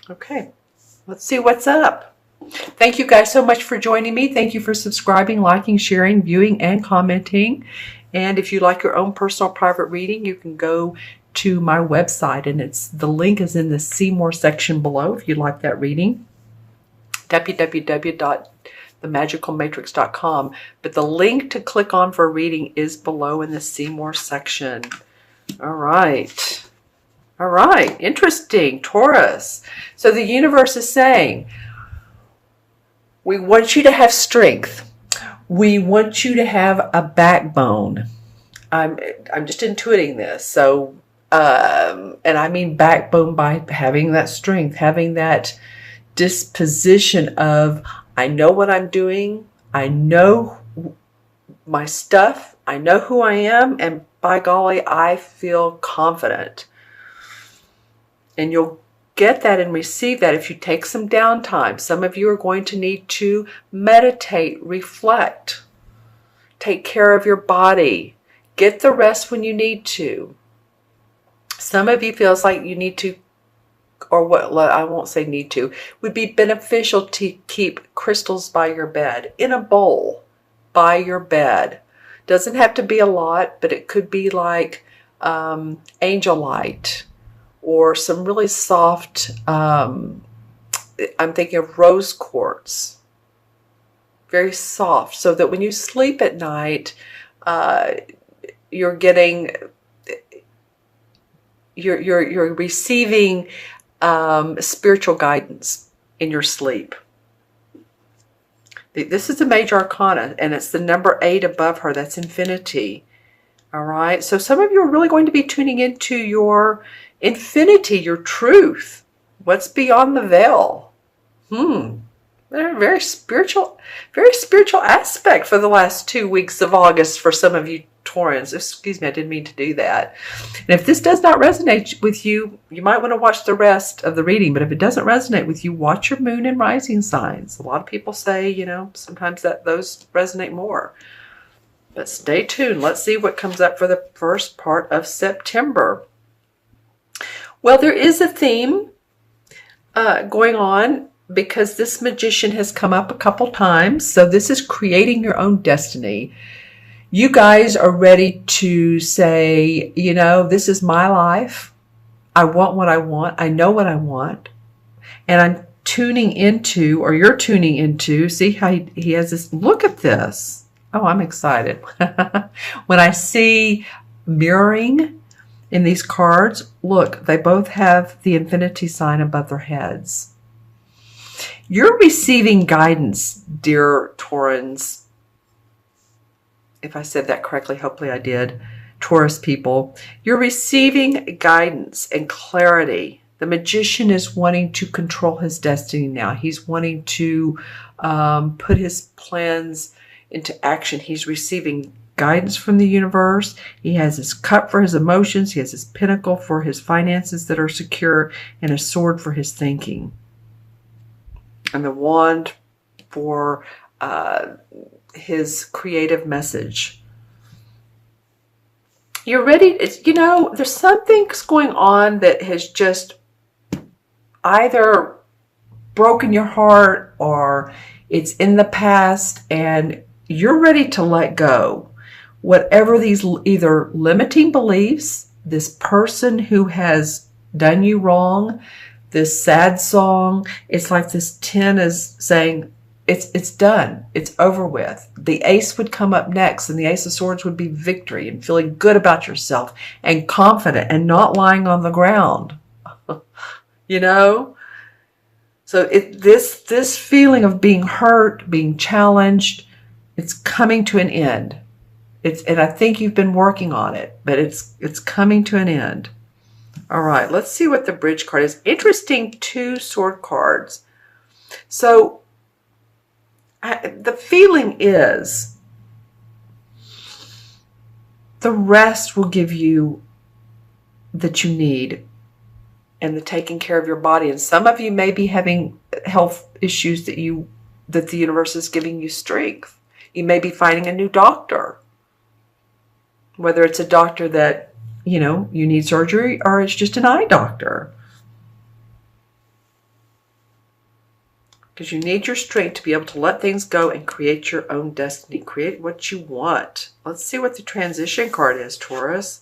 Okay, let's see what's up. Thank you guys so much for joining me. Thank you for subscribing, liking, sharing, viewing, and commenting. And if you like your own personal private reading, you can go to my website, and the link is in the See More section below if you'd like that reading. www.themagicalmatrix.com. But the link to click on for reading is below in the See More section. All right. All right. Interesting. Taurus. So the universe is saying, we want you to have strength. We want you to have a backbone. I'm just intuiting this. So, and I mean backbone by having that strength, having that disposition of, I know what I'm doing. I know my stuff. I know who I am. And by golly, I feel confident. And you'll get that and receive that if you take some downtime. Some of you are going to need to meditate, reflect, take care of your body, get the rest when you need to. Some of you feels like you need to, or what, I won't say need to, would be beneficial to keep crystals by your bed, in a bowl by your bed. Doesn't have to be a lot, but it could be like angel light, or some really soft, I'm thinking of rose quartz. Very soft, so that when you sleep at night, you're getting, you're receiving spiritual guidance in your sleep. This is a major arcana, and it's the number 8 above her. That's infinity. All right. So some of you are really going to be tuning into your infinity, your truth. What's beyond the veil? Very spiritual aspect for the last 2 weeks of August for some of you Taurans. Excuse me, I didn't mean to do that. And if this does not resonate with you, you might want to watch the rest of the reading. But if it doesn't resonate with you, watch your moon and rising signs. A lot of people say, sometimes that those resonate more. But stay tuned. Let's see what comes up for the first part of September. Well, there is a theme going on, because this magician has come up a couple times. So this is creating your own destiny. You guys are ready to say, this is my life. I want what I want. I know what I want. And I'm tuning into, or you're tuning into, see how he has this, look at this. Oh, I'm excited. When I see mirroring in these cards, look, they both have the infinity sign above their heads. You're receiving guidance, dear Taurans. If I said that correctly, hopefully I did. Taurus people, you're receiving guidance and clarity. The magician is wanting to control his destiny now. He's wanting to put his plans into action. He's receiving guidance from the universe. He has his cup for his emotions. He has his pentacle for his finances that are secure, and a sword for his thinking. And the wand for his creative message. You're ready. There's something going on that has just either broken your heart, or it's in the past, and you're ready to let go. Whatever these either limiting beliefs, this person who has done you wrong, this sad song, it's like this 10 is saying, it's done. It's over with. The ace would come up next, and the ace of swords would be victory and feeling good about yourself and confident and not lying on the ground. So this feeling of being hurt, being challenged, it's coming to an end. And I think you've been working on it, but it's coming to an end. All right, let's see what the bridge card is. Interesting 2 sword cards. So the feeling is the rest will give you that you need, and the taking care of your body. And some of you may be having health issues that the universe is giving you strength. You may be finding a new doctor, whether it's a doctor that, you need surgery, or it's just an eye doctor. because you need your strength to be able to let things go and create your own destiny. Create what you want. Let's see what the transition card is, Taurus.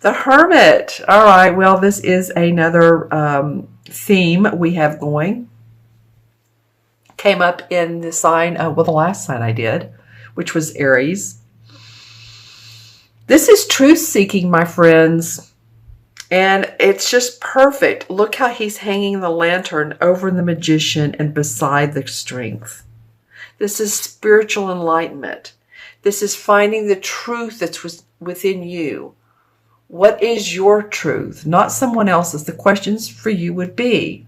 The Hermit. All right, well, this is another theme we have going. Came up in the sign, well, the last sign I did, which was Aries. This is truth-seeking, my friends. And it's just perfect. Look how he's hanging the lantern over the Magician and beside the Strength. This is spiritual enlightenment. This is finding the truth that's within you. What is your truth? Not someone else's. The questions for you would be,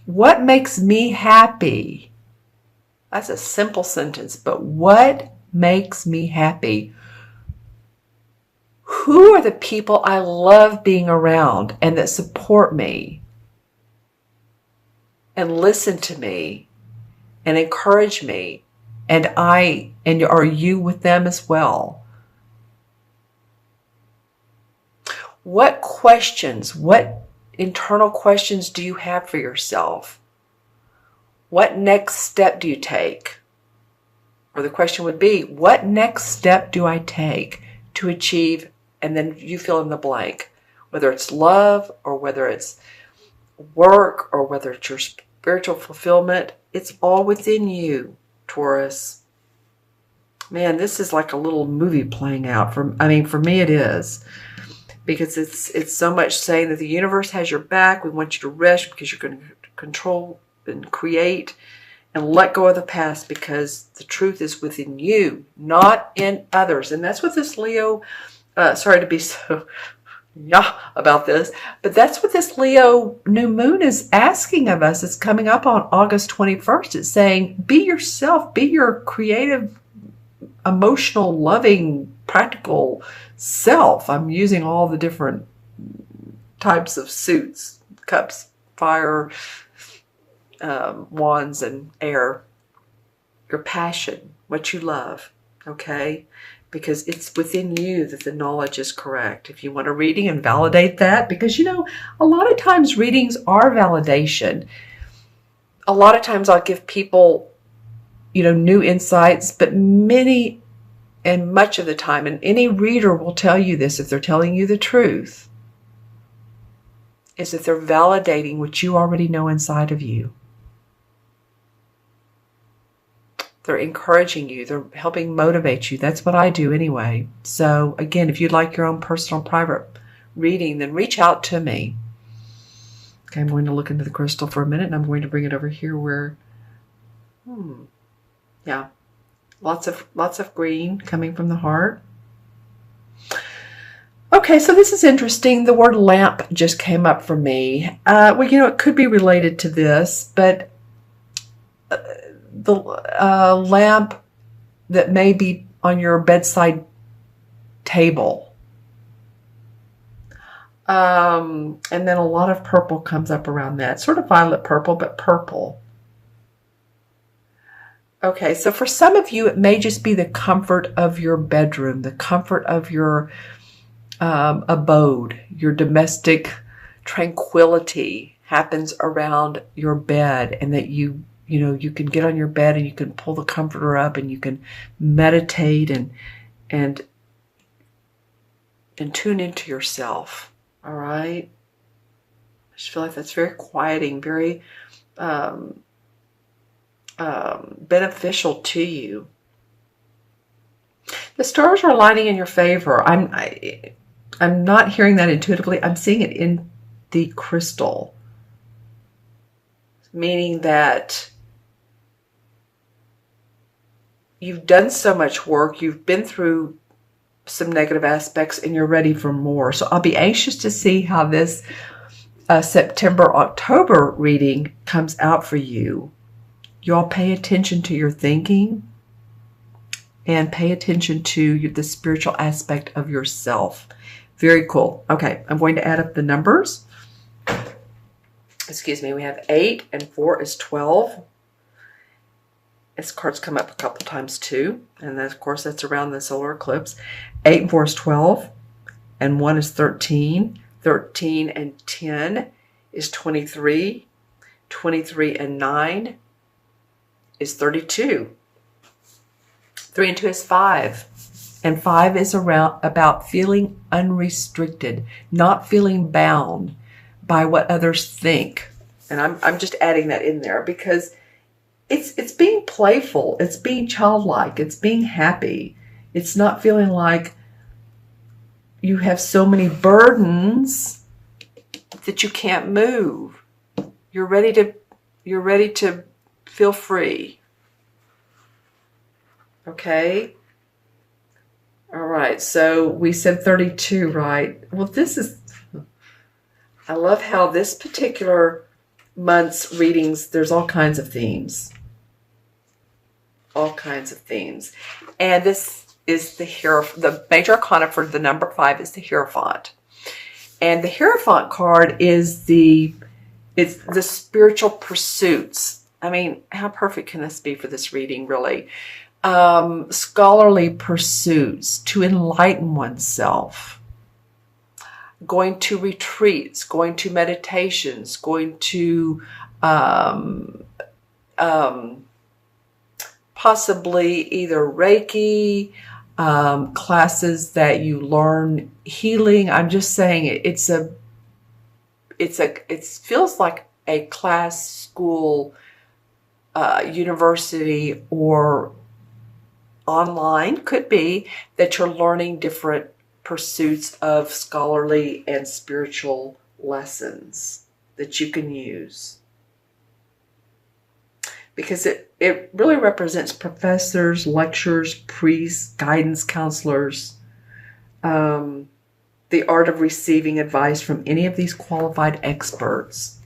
what makes me happy? That's a simple sentence, but what makes me happy? Who are the people I love being around and that support me and listen to me and encourage me? And are you with them as well? What questions, what internal questions do you have for yourself? What next step do you take? Or the question would be, what next step do I take to achieve? And then you fill in the blank, whether it's love or whether it's work or whether it's your spiritual fulfillment. It's all within you, Taurus. Man, this is like a little movie playing out. For me it is. Because it's so much saying that the universe has your back. We want you to rest because you're going to control and create and let go of the past, because the truth is within you, not in others. And that's what this Leo... sorry to be so about this, but that's what this Leo new moon is asking of us. It's coming up on August 21st. It's saying, be yourself, be your creative, emotional, loving, practical self. I'm using all the different types of suits, cups, fire, wands, and air. Your passion, what you love, okay? Because it's within you that the knowledge is correct. If you want a reading and validate that, because, a lot of times readings are validation. A lot of times I'll give people, new insights, but much of the time, and any reader will tell you this if they're telling you the truth, is that they're validating what you already know inside of you. They're encouraging you. They're helping motivate you. That's what I do anyway. So again, if you'd like your own personal private reading, then reach out to me. Okay, I'm going to look into the crystal for a minute, and I'm going to bring it over here where, yeah, lots of green coming from the heart. Okay, so this is interesting. The word lamp just came up for me. Well, it could be related to this, but the lamp that may be on your bedside table. And then a lot of purple comes up around that. Sort of violet purple, but purple. Okay, so for some of you, it may just be the comfort of your bedroom, the comfort of your abode, your domestic tranquility happens around your bed, and that you can get on your bed and you can pull the comforter up and you can meditate and tune into yourself. All right. I just feel like that's very quieting, very beneficial to you. The stars are aligning in your favor. I'm not hearing that intuitively. I'm seeing it in the crystal, meaning that you've done so much work, you've been through some negative aspects, and you're ready for more. So I'll be anxious to see how this September-October reading comes out for you. You all pay attention to your thinking and pay attention to the spiritual aspect of yourself. Very cool. Okay, I'm going to add up the numbers. Excuse me, we have 8 and 4 is 12. This card's come up a couple times too. And then, of course, that's around the solar eclipse. 8 and 4 is 12. And 1 is 13. 13 and 10 is 23. 23 and 9 is 32. 3 and 2 is 5. And 5 is about feeling unrestricted, not feeling bound by what others think. And I'm just adding that in there because it's being playful, it's being childlike, it's being happy. It's not feeling like you have so many burdens that you can't move. You're ready to feel free. Okay? All right, so we said 32, right? Well, I love how this particular month's readings, there's all kinds of themes. All kinds of themes. And this is the major arcana for the number 5 is the Hierophant. And the Hierophant card is it's the spiritual pursuits. I mean, how perfect can this be for this reading, really? Scholarly pursuits, to enlighten oneself, going to retreats, going to meditations, going to possibly either Reiki, classes that you learn healing. I'm just saying it feels like a class, school, university, or online, could be, that you're learning different pursuits of scholarly and spiritual lessons that you can use. Because it really represents professors, lecturers, priests, guidance counselors, the art of receiving advice from any of these qualified experts.